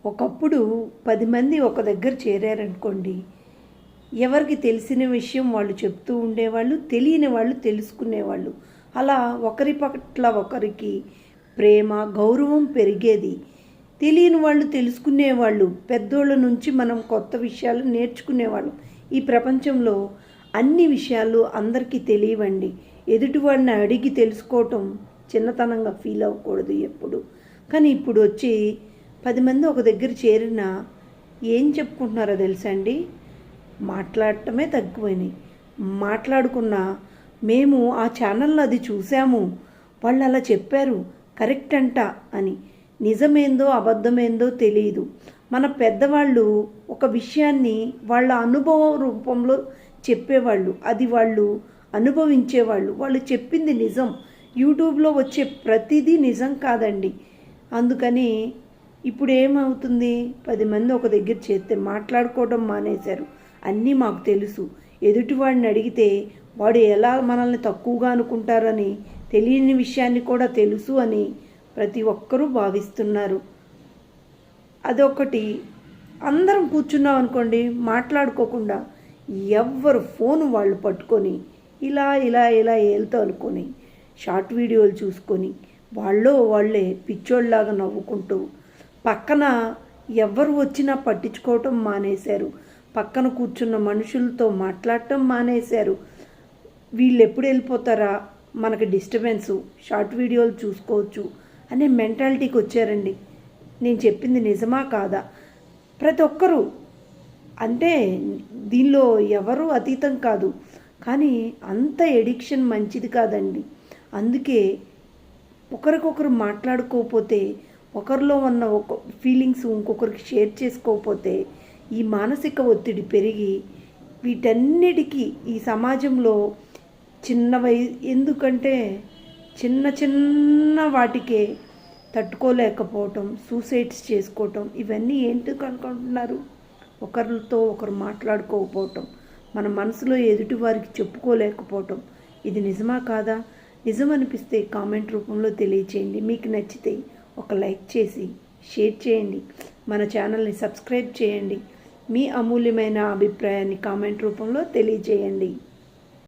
ఒకప్పుడు 10 మంది ఒక దగ్గర చేరారనుకోండి. ఎవరికి తెలిసిన విషయం వాళ్ళు చెప్తూ ఉండేవాళ్ళు. తెలియని వాళ్ళు తెలుసుకునేవాళ్ళు. అలా ఒకరి పట్ల ఒకరికి ప్రేమ, గౌరవం పెరిగేది. తెలియని వాళ్ళు తెలుసుకునేవాళ్ళు. పెద్దోళ్ళ నుంచి మనం కొత్త విషయాలు నేర్చుకునేవాళ్ళం. ఈ ప్రపంచంలో అన్ని విషయాలు అందరికీ తెలియవండి. ఎదుటివాడిని అడిగి తెలుసుకోవటం చిన్నతనంగా ఫీల్ అవ్వకూడదు ఎప్పుడు. కానీ ఇప్పుడు వచ్చి 10 మంది ఒక దగ్గర చేరినా ఏం చెప్పుకుంటున్నారో తెలుసా అండి? మాట్లాడటమే తగ్గిపోయినాయి. మాట్లాడుకున్న మేము ఆ ఛానల్లో అది చూసాము, వాళ్ళు అలా చెప్పారు, కరెక్ట్ అంట అని. నిజమేందో అబద్ధమేందో తెలియదు. మన పెద్దవాళ్ళు ఒక విషయాన్ని వాళ్ళ అనుభవ రూపంలో చెప్పేవాళ్ళు. అది వాళ్ళు అనుభవించేవాళ్ళు. వాళ్ళు చెప్పింది నిజం. యూట్యూబ్లో వచ్చే ప్రతిదీ నిజం కాదండి. అందుకని ఇప్పుడు ఏమవుతుంది? 10 మంది ఒక దగ్గర చేస్తే మాట్లాడుకోవడం మానేశారు. అన్నీ మాకు తెలుసు. ఎదుటివాడిని అడిగితే వాడు ఎలా మనల్ని తక్కువగా అనుకుంటారని, తెలియని విషయాన్ని కూడా తెలుసు అని ప్రతి ఒక్కరూ భావిస్తున్నారు. అదొకటి. అందరం కూర్చున్నాం అనుకోండి, మాట్లాడుకోకుండా ఎవ్వరు ఫోన్ వాళ్ళు పట్టుకొని ఇలా ఇలా ఇలా ఏలుతో అనుకొని షార్ట్ వీడియోలు చూసుకొని వాళ్ళే పిచ్చోళ్ళలాగా నవ్వుకుంటూ పక్కన ఎవరు వచ్చినా పట్టించుకోవటం మానేశారు. పక్కన కూర్చున్న మనుషులతో మాట్లాడటం మానేశారు. వీళ్ళు ఎప్పుడు వెళ్ళిపోతారా, మనకి డిస్టర్బెన్సు, షార్ట్ వీడియోలు చూసుకోవచ్చు అనే మెంటాలిటీకి వచ్చారండి. నేను చెప్పింది నిజమా కాదా? ప్రతి ఒక్కరూ అంటే దీనిలో ఎవరు అతీతం కాదు. కానీ అంత ఎడిక్షన్ మంచిది కాదండి. అందుకే ఒకరికొకరు మాట్లాడుకోకపోతే, ఒకరిలో ఉన్న ఒక ఫీలింగ్స్ ఇంకొకరికి షేర్ చేసుకోకపోతే ఈ మానసిక ఒత్తిడి పెరిగి వీటన్నిటికీ ఈ సమాజంలో ఎందుకంటే చిన్న వాటికే తట్టుకోలేకపోవటం, సూసైడ్స్ చేసుకోవటం, ఇవన్నీ ఏంటి అనుకుంటున్నారు? ఒకరితో ఒకరు మాట్లాడుకోకపోవటం, మన మనసులో ఎదుటి వారికి చెప్పుకోలేకపోవటం. ఇది నిజమా కాదా? నిజం అనిపిస్తే కామెంట్ రూపంలో తెలియచేయండి. మీకు నచ్చితే ఒక లైక్ చేసి షేర్ చేయండి. మన ఛానల్ని సబ్స్క్రైబ్ చేయండి. మీ అమూల్యమైన అభిప్రాయాన్ని కామెంట్ రూపంలో తెలియజేయండి.